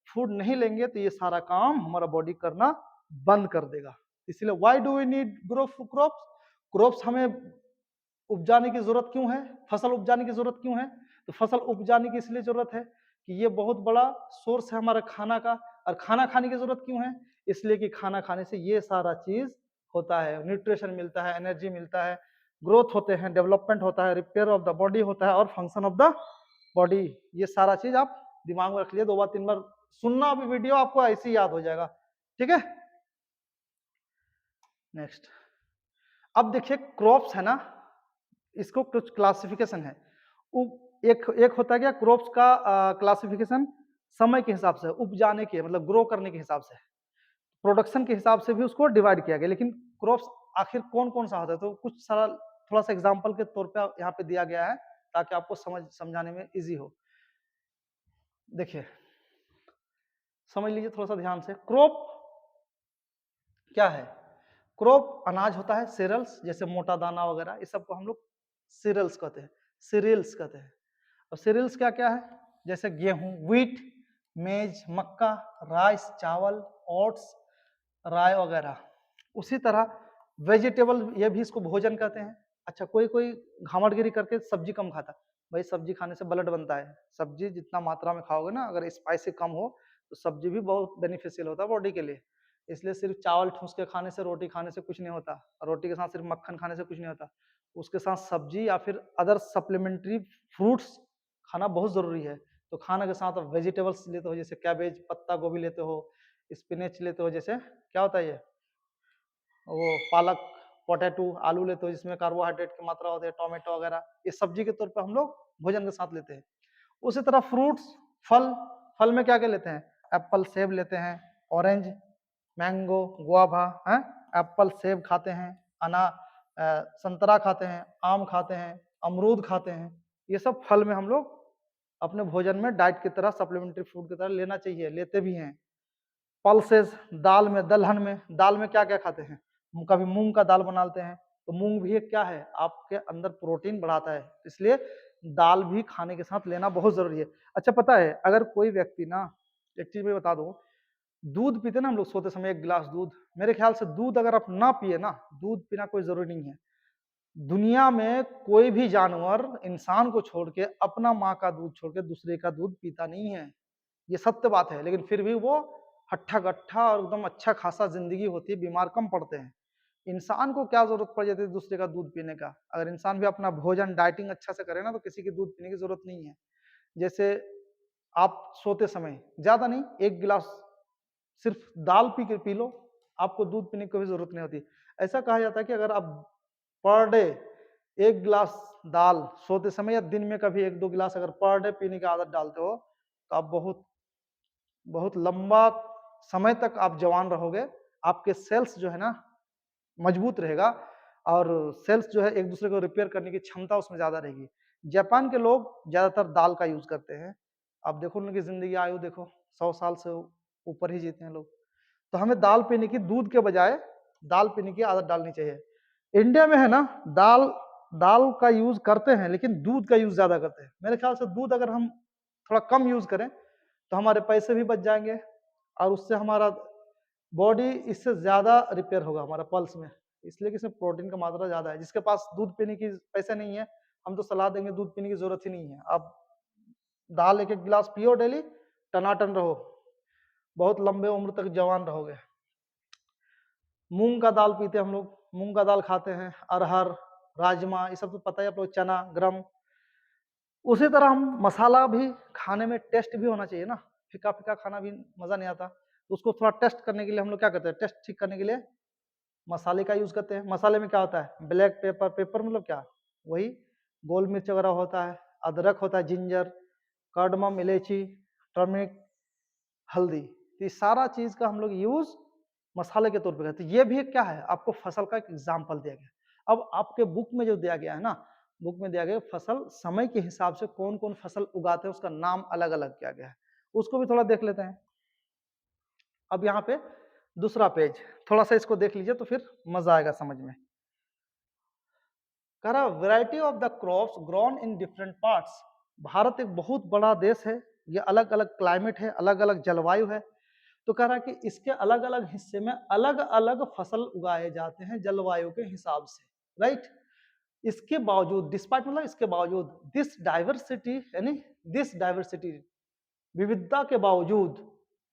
A: फूड नहीं लेंगे, तो ये सारा काम हमारा बॉडी करना बंद कर देगा। इसलिए why do we need crops? Crops हमें उपजाने की जरूरत क्यों है? फसल उपजाने की जरूरत क्यों है? तो फसल उपजाने की इसलिए जरूरत है कि ये बहुत बड़ा सोर्स है हमारा खाना का। और खाना खाने की जरूरत क्यों है? इसलिए कि खाना खाने से ये सारा चीज होता है, न्यूट्रिशन मिलता है, एनर्जी मिलता है, ग्रोथ होते हैं, डेवलपमेंट होता है, रिपेयर ऑफ द बॉडी होता है, और फंक्शन ऑफ द बॉडी। ये सारा चीज आप दिमाग में रख लिए, 2 बार 3 बार सुनना अभी वीडियो, आपको ऐसे ही याद हो जाएगा। ठीक है, नेक्स्ट। अब देखिए क्रॉप्स है ना, इसको कुछ क्लासिफिकेशन है। एक होता है क्या क्रॉप्स का क्लासिफिकेशन? समय के हिसाब से, उपजाने के मतलब ग्रो करने के हिसाब से, प्रोडक्शन के हिसाब से भी उसको डिवाइड किया गया। लेकिन क्रॉप्स आखिर कौन कौन सा होता है, तो कुछ सारा थोड़ा सा एग्जांपल के तौर पे यहाँ पे दिया गया है ताकि आपको समझाने में इजी हो। देखिए समझ लीजिए थोड़ा सा ध्यान से। क्रॉप क्या है? क्रॉप अनाज होता है, सीरियल्स, जैसे मोटा दाना वगैरह, इस सबको हम लोग सीरियल्स कहते हैं, सीरियल्स कहते हैं। और सीरियल्स क्या क्या है? जैसे गेहूं, व्हीट, मेज, मक्का, राइस, चावल, ओट्स, राय वगैरह। उसी तरह वेजिटेबल, ये भी इसको भोजन कहते हैं। अच्छा, कोई कोई घामड़गिरी करके सब्जी कम खाता, भाई सब्जी खाने से ब्लड बनता है। सब्जी जितना मात्रा में खाओगे ना, अगर स्पाइसी कम हो तो सब्जी भी बहुत बेनिफिशियल होता है बॉडी के लिए। इसलिए सिर्फ चावल ठूस के खाने से, रोटी खाने से कुछ नहीं होता, रोटी के साथ सिर्फ मक्खन खाने से कुछ नहीं होता। उसके साथ सब्जी या फिर अदर सप्लीमेंट्री फ्रूट्स खाना बहुत जरूरी है। तो खाने के साथ वेजिटेबल्स लेते हो, जैसे कैबेज, पत्ता गोभी लेते हो, स्पिनच लेते हो, जैसे क्या होता है ये, वो पालक, पोटैटो, आलू लेते हो जिसमें कार्बोहाइड्रेट की मात्रा होती है, टोमेटो वगैरह, ये सब्जी के तौर पर हम लोग भोजन के साथ लेते हैं। उसी तरह फ्रूट्स, फल, फल में क्या क्या लेते हैं? एप्पल, सेब लेते हैं, ऑरेंज, मैंगो, गुआभा है, एप्पल सेब खाते हैं, संतरा खाते हैं, आम खाते हैं, अमरूद खाते हैं। ये सब फल में हम लोग अपने भोजन में डाइट की तरह, सप्लीमेंट्री फूड की तरह लेना चाहिए, लेते भी हैं। पल्सेस, दाल में, दलहन में, दाल में क्या क्या खाते हैं? कभी मूंग का दाल बनाते हैं, तो मूंग भी एक क्या है, आपके अंदर प्रोटीन बढ़ाता है, इसलिए दाल भी खाने के साथ लेना बहुत जरूरी है। अच्छा पता है, अगर कोई व्यक्ति ना, एक चीज मैं बता दूं, दूध पीते ना हम लोग सोते समय, 1 गिलास दूध, मेरे ख्याल से दूध अगर आप ना पिए ना, दूध पीना कोई जरूरी नहीं है। दुनिया में कोई भी जानवर इंसान को छोड़ के, अपना माँ का दूध छोड़ के दूसरे का दूध पीता नहीं है, ये सत्य बात है। लेकिन फिर भी वो हट्ठा कट्ठा और एकदम अच्छा खासा जिंदगी होती है, बीमार कम पड़ते हैं। इंसान को क्या जरूरत पड़ जाती है दूसरे का दूध पीने का? अगर इंसान भी अपना भोजन डाइटिंग अच्छा से करे ना, तो किसी की दूध पीने की जरूरत नहीं है। जैसे आप सोते समय ज्यादा नहीं, 1 गिलास सिर्फ दाल पी लो, आपको दूध पीने की कोई जरूरत नहीं होती। ऐसा कहा जाता है कि अगर आप पर डे 1 गिलास दाल सोते समय या दिन में कभी 1-2 गिलास अगर पर डे पीने की आदत डालते हो, तो आप बहुत बहुत लंबा समय तक आप जवान रहोगे। आपके सेल्स जो है ना मजबूत रहेगा, और सेल्स जो है एक दूसरे को रिपेयर करने की क्षमता उसमें ज्यादा रहेगी। जापान के लोग ज्यादातर दाल का यूज करते हैं। आप देखो उनकी जिंदगी आयु देखो, 100 साल से ऊपर ही जीते हैं लोग। तो हमें दाल पीने की, दूध के बजाय दाल पीने की आदत डालनी चाहिए। इंडिया में है ना, दाल दाल का यूज करते हैं, लेकिन दूध का यूज ज्यादा करते हैं। मेरे ख्याल से दूध अगर हम थोड़ा कम यूज करें तो हमारे पैसे भी बच जाएंगे, और उससे हमारा बॉडी इससे ज्यादा रिपेयर होगा हमारा पल्स में। इसलिए कि इसमें प्रोटीन का मात्रा ज्यादा है। जिसके पास दूध पीने की पैसे नहीं है, हम तो सलाह देंगे दूध पीने की जरूरत ही नहीं है। आप दाल 1-1 गिलास पियो डेली, टनाटन रहो, बहुत लंबे उम्र तक जवान रहोगे। मूंग का दाल पीते हैं हम लोग, मूंग का दाल खाते हैं, अरहर, राजमा, ये सब तो पता है आप लोग, चना, गरम। उसी तरह हम मसाला भी खाने में टेस्ट भी होना चाहिए ना, फीका फीका खाना भी मजा नहीं आता। तो उसको थोड़ा टेस्ट करने के लिए हम लोग क्या करते हैं, टेस्ट ठीक करने के लिए मसाले का यूज करते हैं। मसाले में क्या होता है, ब्लैक पेपर, पेपर मतलब क्या, वही गोल मिर्च वगैरह होता है, अदरक होता है, जिंजर, कार्डमम, इलायची, टर्मरिक, हल्दी। तो ये सारा चीज का हम लोग यूज मसाले के तौर पर करते हैं। ये भी एक क्या है, आपको फसल का एक एग्जाम्पल दिया गया। अब आपके बुक में जो दिया गया है ना, बुक में दिया गया फसल समय के हिसाब से कौन कौन फसल उगाते हैं, उसका नाम अलग अलग किया गया है। उसको भी थोड़ा देख लेते हैं। अब यहाँ पे दूसरा पेज, थोड़ा सा इसको देख लीजिए तो फिर मजा आएगा समझ में। कह रहा variety of the crops grown in different parts. Bharat एक बहुत बड़ा देश है, ये अलग अलग क्लाइमेट है, अलग अलग जलवायु है। तो कह रहा है कि इसके अलग अलग हिस्से में अलग अलग फसल उगाए जाते हैं जलवायु के हिसाब से, राइट। इसके बावजूद, डिस्पाइट मतलब इसके बावजूद, दिस डाइवर्सिटी यानी दिस डाइवर्सिटी, विविधता के बावजूद,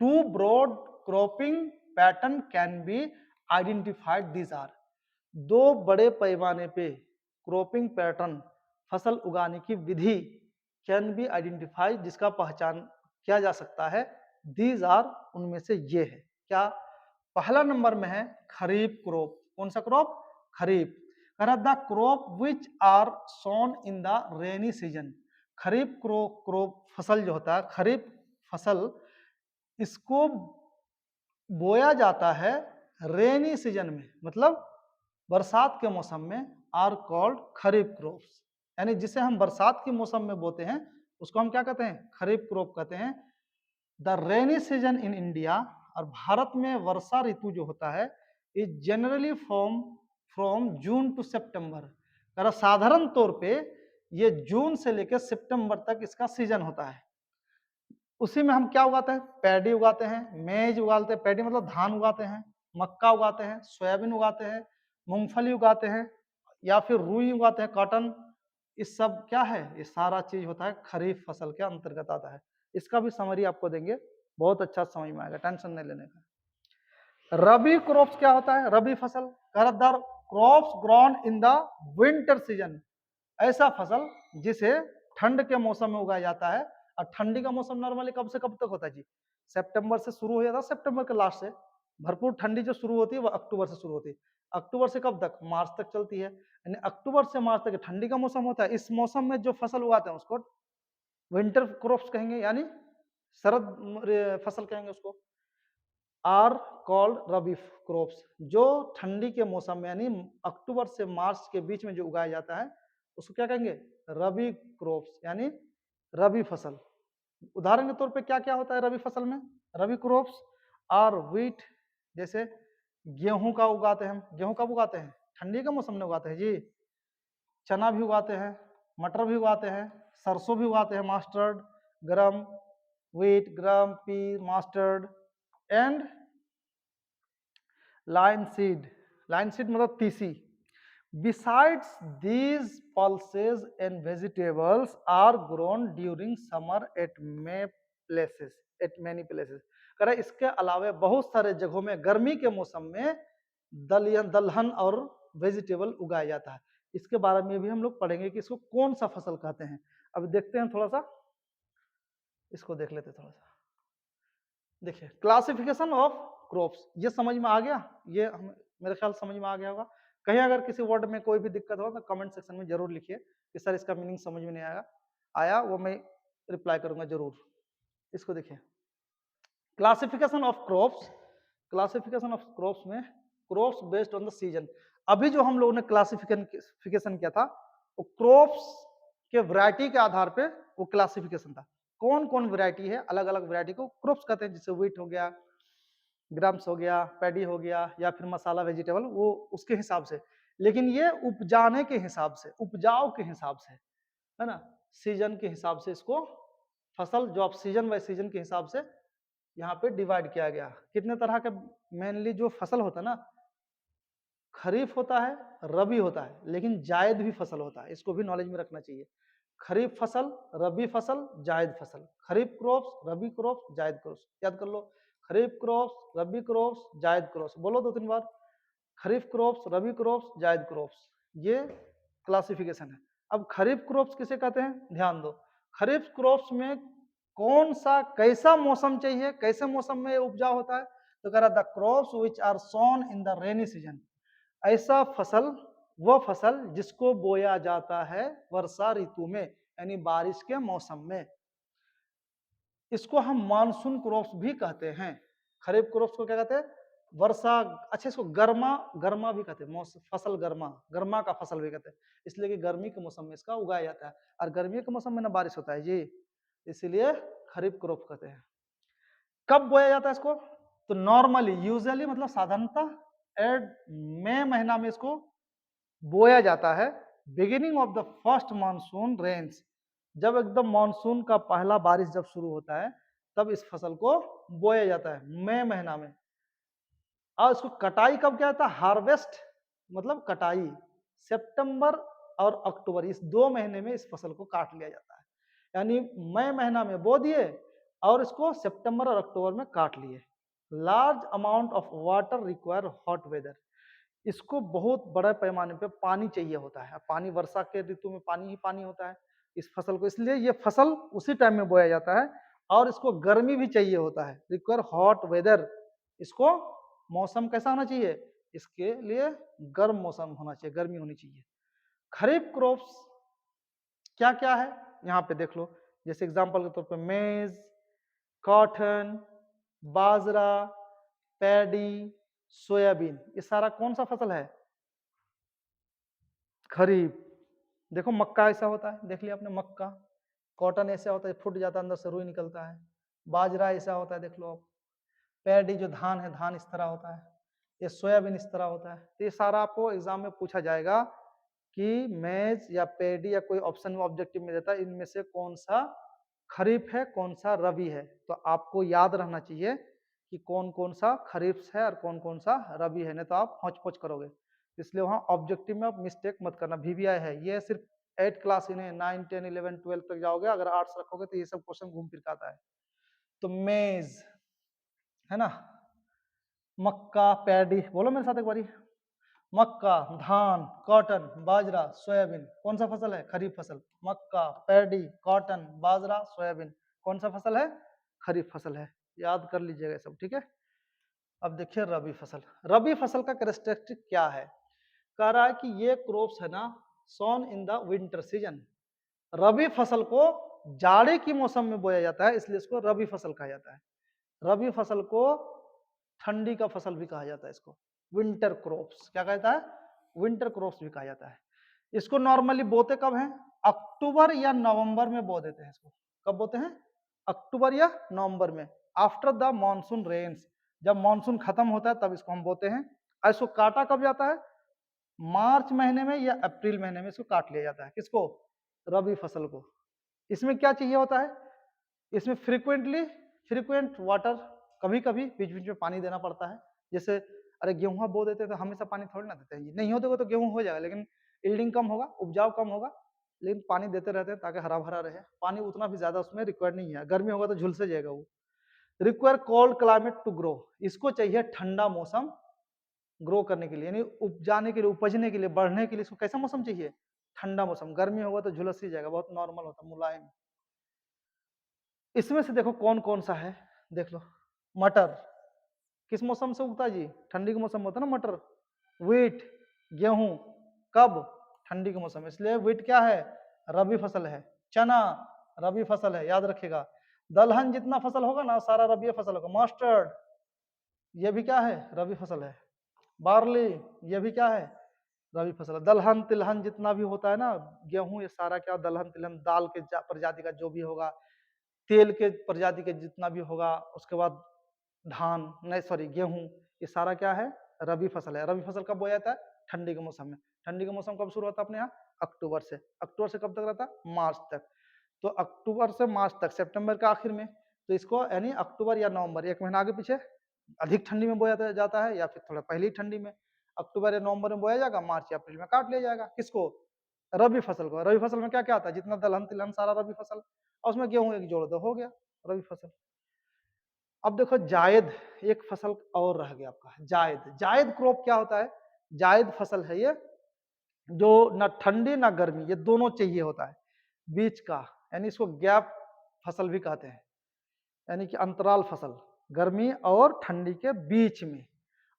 A: two broad cropping pattern can be identified. These are, दो बड़े पैमाने पे क्रॉपिंग पैटर्न, फसल उगाने की विधि, कैन बी आइडेंटिफाइड, जिसका पहचान किया जा सकता है। दीज आर, उनमें से ये है क्या, पहला नंबर में है खरीफ क्रॉप। कौन सा crop, kharif. The crop which are sown in the rainy season. Kharif crop फसल जो होता है, खरीफ फसल, इसको बोया जाता है रेनी सीजन में, मतलब बरसात के मौसम में, आर कॉल्ड खरीफ क्रॉप्स। यानी जिसे हम बरसात के मौसम में बोते हैं उसको हम क्या कहते हैं, खरीफ क्रॉप कहते हैं। The rainy season in India, और भारत में वर्षा ऋतु जो होता है, is generally from June to September. साधारण तौर पे ये जून से लेकर सितंबर तक इसका सीजन होता है। उसी में हम क्या उगाते हैं, पैडी उगाते हैं, मेज उगाते हैं, पैडी मतलब धान उगाते हैं, मक्का उगाते हैं, सोयाबीन उगाते हैं, मूंगफली उगाते हैं, या फिर रुई उगाते हैं, कॉटन। इस सब क्या है, ये सारा चीज होता है खरीफ फसल के अंतर्गत आता है। इसका भी समरी आपको देंगे, बहुत अच्छा समझ में आएगा, टेंशन नहीं लेने का। रबी क्रॉप्स क्या होता है, रबी फसल, crops grown in the winter season. ऐसा फसल जिसे ठंड के मौसम में उगाया जाता है। और ठंडी का मौसम नॉर्मली कब से कब तक होता है जी, सितंबर से शुरू हो जाता है, सितंबर के लास्ट से। भरपूर ठंडी जो शुरू होती है वो अक्टूबर से शुरू होती है। अक्टूबर से कब तक, मार्च तक चलती है। यानी अक्टूबर से मार्च तक ठंडी का मौसम होता है। इस मौसम में जो फसल उगाते हैं उसको विंटर क्रॉप्स कहेंगे, यानी शरद फसल कहेंगे उसको। आर कॉल्ड रबी क्रॉप्स, जो ठंडी के मौसम में यानी अक्टूबर से मार्च के बीच में जो उगाया जाता है उसको क्या कहेंगे, रबी क्रॉप्स, यानी रबी फसल। उदाहरण के तौर पे क्या क्या होता है रबी फसल में, रबी क्रॉप्स आर व्हीट, जैसे गेहूं का उगाते हैं हम। गेहूं कब उगाते हैं, ठंडी के मौसम में उगाते हैं जी। चना भी उगाते हैं, मटर भी उगाते हैं, सरसों भी उगाते हैं, मस्टर्ड, गरम, व्हीट, गरम, P, mustard and line seed मतलब तीसी। Besides these pulses and vegetables are grown during summer at many places. कह रहा है इसके अलावा बहुत सारे जगहों में गर्मी के मौसम में दलहन और वेजिटेबल उगाया जाता है। इसके बारे में भी हम लोग पढ़ेंगे कि इसको कौन सा फसल कहते हैं। अब देखते हैं थोड़ा सा, इसको देख लेते थोड़ा सा। देखिए क्लासिफिकेशन ऑफ क्रॉप्स, ये समझ में आ गया, ये मेरे ख्याल समझ में आ गया होगा। कहीं अगर किसी वर्ड में कोई भी दिक्कत हो तो कमेंट सेक्शन में जरूर लिखिए कि सर इसका मीनिंग समझ में नहीं आया वो मैं रिप्लाई करूंगा जरूर। इसको देखिए classification of crops, classification of crops में crops based on the season. अभी जो हम लोगों ने क्लासिफिकेशन किया था वो क्रॉप्स के वैरायटी के आधार पे वो क्लासिफिकेशन था। कौन कौन वैरायटी है, अलग अलग वैरायटी को क्रॉप्स कहते हैं, जैसे व्हीट हो गया, ग्राम्स हो गया, पैडी हो गया, या फिर मसाला वेजिटेबल, वो उसके हिसाब से। लेकिन ये उपजाने के हिसाब से, उपजाऊ के हिसाब से, है ना, सीजन के हिसाब से इसको फसल जो आप सीजन बाय सीजन के हिसाब से यहाँ पे डिवाइड किया गया। कितने तरह के मेनली जो फसल होता है ना, खरीफ होता है, रबी होता है, लेकिन जायद भी फसल होता है, इसको भी नॉलेज में रखना चाहिए। खरीफ फसल, रबी फसल, जायद फसल, खरीफ क्रॉप्स, रबी क्रॉप्स, जायद क्रॉप्स, याद कर लो। खरीफ क्रॉप्स, रबी क्रॉप्स, जायद क्रॉप्स, बोलो 2-3 बार। खरीफ क्रॉप्स, रबी क्रॉप्स, जायद क्रॉप्स, ये क्लासिफिकेशन है। अब खरीफ क्रॉप्स किसे कहते हैं, ध्यान दो। खरीफ क्रॉप्स में कौन सा कैसा मौसम चाहिए, कैसे मौसम में उपजा होता है, तो कह रहा the crops which are sown in the rainy season, ऐसा फसल, वह फसल जिसको बोया जाता है वर्षा ऋतु में, यानी बारिश के मौसम में। इसको हम मानसून क्रॉप्स भी कहते हैं। खरीफ क्रॉप्स को क्या कहते हैं, वर्षा, अच्छा इसको गर्मा, गर्मा भी कहते हैं, फसल गर्मा, गर्मा का फसल भी कहते हैं, इसलिए कि गर्मी के मौसम में इसका उगाया जाता है, और गर्मी के मौसम में ना बारिश होता है जी, इसीलिए खरीफ क्रॉप कहते हैं। कब बोया जाता है इसको, तो नॉर्मली, यूजुअली मतलब साधारणतः मई महीना में इसको बोया जाता है। Beginning of the first monsoon rains, जब एकदम मानसून का पहला बारिश जब शुरू होता है तब इस फसल को बोया जाता है मई महीना में। और इसको कटाई कब किया जाता है, हार्वेस्ट मतलब कटाई सितंबर और अक्टूबर, इस 2 महीने में इस फसल को काट लिया जाता है। यानी मई महीना में बो दिए और इसको सितंबर और अक्टूबर में काट लिए। Large amount of water require hot weather, इसको बहुत बड़े पैमाने पे पानी चाहिए होता है। पानी वर्षा के ऋतु में पानी ही पानी होता है इस फसल को, इसलिए ये फसल उसी टाइम में बोया जाता है। और इसको गर्मी भी चाहिए होता है, रिक्वायर हॉट वेदर, इसको मौसम कैसा होना चाहिए, इसके लिए गर्म मौसम होना चाहिए, गर्मी होनी चाहिए। खरीफ क्रॉप्स क्या क्या है यहाँ पे देख लो, जैसे एग्जांपल के तौर पे मेज, कॉटन, बाजरा, पैडी, सोयाबीन, ये सारा कौन सा फसल है, खरीफ। देखो मक्का ऐसा होता है, देख लिया आपने मक्का। कॉटन ऐसा होता है फूट जाता है, अंदर से रुई निकलता है। बाजरा ऐसा होता है, देख लो आप। पैडी जो धान है, धान इस तरह होता है। ये सोयाबीन इस तरह होता है। तो ये सारा आपको एग्जाम में पूछा जाएगा कि मेज या पैडी या कोई ऑप्शन में ऑब्जेक्टिव में देता है इनमें से कौन सा खरीफ है, कौन सा रबी है। तो आपको याद रहना चाहिए कि कौन कौन सा खरीफ है और कौन कौन सा रबी है, नहीं तो आप हौच पौच करोगे। इसलिए वहाँ ऑब्जेक्टिव में आप मिस्टेक मत करना। वीवीआई है ये सिर्फ 8 क्लास, इन्हें 9, 10, 11, 12 तक जाओगे, अगर आर्ट्स रखोगे तो ये सब क्वेश्चन घूम फिर के आता है। तो मेज है ना, मक्का, पैडी, बोलो मेरे साथ एक बारी। मक्का, धान, कॉटन, बाजरा, सोयाबीन, कौन सा फसल है, खरीफ फसल। मक्का, पैडी, कॉटन, बाजरा, सोयाबीन, कौन सा फसल है, खरीफ फसल है। याद कर लीजिएगा सब, ठीक है। अब देखिए रबी फसल। रबी फसल का कैरेक्टरिस्टिक क्या है, कह रहा है कि ये क्रॉप्स है ना सोन इन द विंटर सीजन। रबी फसल को जाड़े की मौसम में बोया जाता है, इसलिए इसको रबी फसल कहा जाता है। रबी फसल को ठंडी का फसल भी कहा जाता है, इसको विंटर क्रॉप्स क्या कहता है, विंटर क्रॉप्स भी कहा जाता है। इसको नॉर्मली बोते कब हैं, अक्टूबर या नवंबर में बो देते हैं इसको। कब बोते हैं, अक्टूबर या नवंबर में, आफ्टर द मानसून रेन्स, जब मानसून खत्म होता है तब इसको हम बोते हैं। और इसको काटा कब जाता है, मार्च महीने में या अप्रैल महीने में इसको काट लिया जाता है। किसको, रबी फसल को। इसमें क्या चाहिए होता है, इसमें फ्रीक्वेंट वाटर, कभी कभी बीच बीच में पानी देना पड़ता है। जैसे अरे गेहूं बो देते तो हमेशा पानी थोड़ी ना देते हैं, नहीं हो तो गेहूं हो जाएगा लेकिन यील्डिंग कम होगा, उपजाऊ कम होगा, लेकिन पानी देते रहते हैं ताकि हरा भरा रहे। पानी उतना भी ज्यादा उसमें रिक्वायर्ड नहीं है, गर्मी होगा तो झुलसे जाएगा वो। Require cold climate to grow, इसको चाहिए ठंडा मौसम ग्रो करने के लिए, यानी उपजाने के लिए, उपजने के लिए, बढ़ने के लिए इसको कैसा मौसम चाहिए? ठंडा मौसम। गर्मी होगा तो झुलस ही जाएगा, बहुत नॉर्मल होता, मुलायम। इसमें से देखो कौन कौन सा है, देख लो। मटर किस मौसम से उगता है जी? ठंडी के मौसम में होता है ना मटर। व्हीट गेहूं कब? ठंडी के मौसम में, इसलिए व्हीट क्या है? रबी फसल है। चना रबी फसल है, याद रखिएगा। दलहन जितना फसल होगा ना सारा रबी फसल होगा। मस्टर्ड ये भी क्या है? रबी फसल है। बार्ली ये भी क्या है? रबी फसल है। दलहन तिलहन जितना भी होता है ना, गेहूं, ये सारा क्या? दलहन तिलहन, दाल के प्रजाति का जो भी होगा, तेल के प्रजाति के जितना भी होगा, उसके बाद धान, नहीं सॉरी गेहूं, ये सारा क्या है? रबी फसल है। रबी फसल कब बोया जाता है? ठंडी के मौसम में। ठंडी का मौसम कब शुरू होता है अपने यहाँ? अक्टूबर से। अक्टूबर से कब तक रहता है? मार्च तक। तो अक्टूबर से मार्च तक, सितंबर के आखिर में, तो इसको यानी अक्टूबर या नवंबर, एक महीना आगे पीछे, अधिक ठंडी में बोया जाता है या फिर थोड़ा पहली ठंडी में। अक्टूबर या नवंबर में बोया जाएगा, मार्च या अप्रैल में काट लिया जाएगा। किसको? रबी फसल को। रबी फसल में क्या क्या आता है? जितना दलहन तिलहन सारा रबी फसल, और उसमें गेहूं एक जोड़ दो, हो गया रबी फसल। अब देखो जायद, एक फसल और रह गया आपका, जायद। जायद क्रॉप क्या होता है? जायद फसल है ये, जो ना ठंडी ना गर्मी, ये दोनों चाहिए होता है, बीच का, यानी इसको गैप फसल भी कहते हैं, यानी कि अंतराल फसल, गर्मी और ठंडी के बीच में।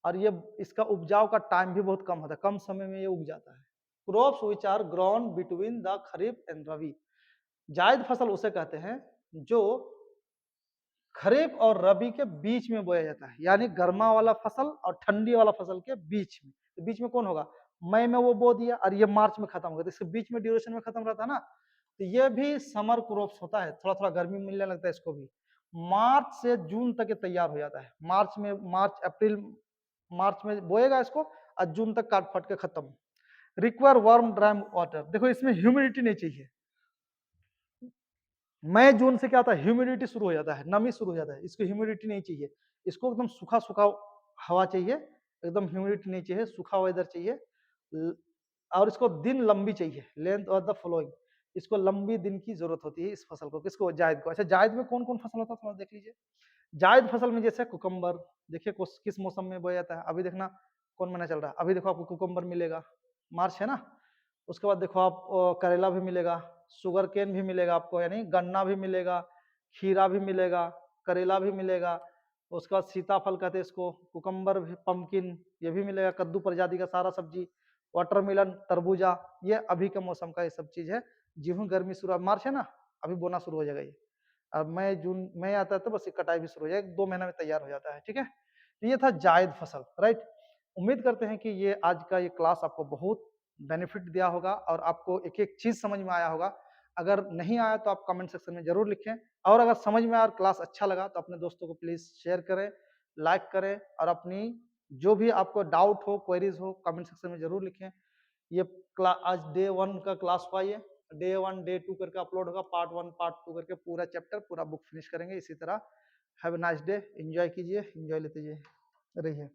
A: और ये इसका उपजाऊ का टाइम भी बहुत कम होता है, कम समय में ये उग जाता है। Crops which are grown between the kharif and rabi. Zaid फसल उसे कहते हैं जो खरीफ और रबी के बीच में बोया जाता है, यानी गर्मा वाला फसल और ठंडी वाला फसल के बीच में। तो बीच में कौन होगा? मई में वो बो दिया और ये मार्च में खत्म हो गया, तो इसके बीच में ड्यूरेशन में खत्म रहता है ना, तो ये भी समर क्रॉप्स होता है। थोड़ा थोड़ा गर्मी मिलने लगता है इसको भी। मार्च से जून तक ये तैयार हो जाता है। मार्च अप्रैल मार्च में बोएगा इसको और जून तक काट फट के खत्म। रिक्वायर वार्म ड्राई वाटर, देखो इसमें ह्यूमिडिटी नहीं चाहिए। मई जून से क्या होता है? ह्यूमिडिटी शुरू हो जाता है, नमी शुरू हो जाता है। इसको ह्यूमिडिटी नहीं चाहिए, इसको एकदम सूखा सूखा हवा चाहिए, एकदम ह्यूमिडिटी नहीं चाहिए, सूखा वेदर चाहिए। और इसको दिन लंबी चाहिए, लेंथ ऑफ द फ्लोइंग, इसको लंबी दिन की जरूरत होती है इस फसल को। किसको? जायद को। अच्छा जायद में कौन कौन फसल होता है थोड़ा देख लीजिए। जायद फसल में जैसे कुकम्बर, देखिए किस मौसम में बोया जाता है, अभी देखना कौन महीना चल रहा है। अभी देखो आपको कुकम्बर मिलेगा, मार्च है ना। उसके बाद देखो आप करेला भी मिलेगा, शुगर केन भी मिलेगा आपको, यानी गन्ना भी मिलेगा, खीरा भी मिलेगा, करेला भी मिलेगा। उसके बाद सीताफल कहते हैं इसको, कुकम्बर भी, पम्पकिन ये भी मिलेगा, कद्दू प्रजाति का सारा सब्जी, वाटरमेलन, तरबूजा, ये अभी के मौसम का ये सब चीज है। गेहूं गर्मी शुरू, मार्च है ना, अभी बोना शुरू हो जाएगा ये। अब मई जून मई आता है तो बस कटाई भी शुरू हो जाएगी, 2 महीने में तैयार हो जाता है। ठीक है, तो ये था जायद फसल, राइट। उम्मीद करते हैं कि ये आज का ये क्लास आपको बहुत बेनिफिट दिया होगा और आपको एक एक चीज समझ में आया होगा। अगर नहीं आया तो आप कमेंट सेक्शन में जरूर लिखें, और अगर समझ में आया और क्लास अच्छा लगा तो अपने दोस्तों को प्लीज शेयर करें, लाइक करें, और अपनी जो भी आपको डाउट हो, क्वेरीज हो, कमेंट सेक्शन में जरूर लिखें। ये आज डे 1 का क्लास हुआ, ये डे 1 डे 2 करके अपलोड होगा, पार्ट 1 पार्ट 2 करके पूरा चैप्टर पूरा बुक फिनिश करेंगे इसी तरह। Have a nice day, enjoy कीजिए, एंजॉय लेते रहिए।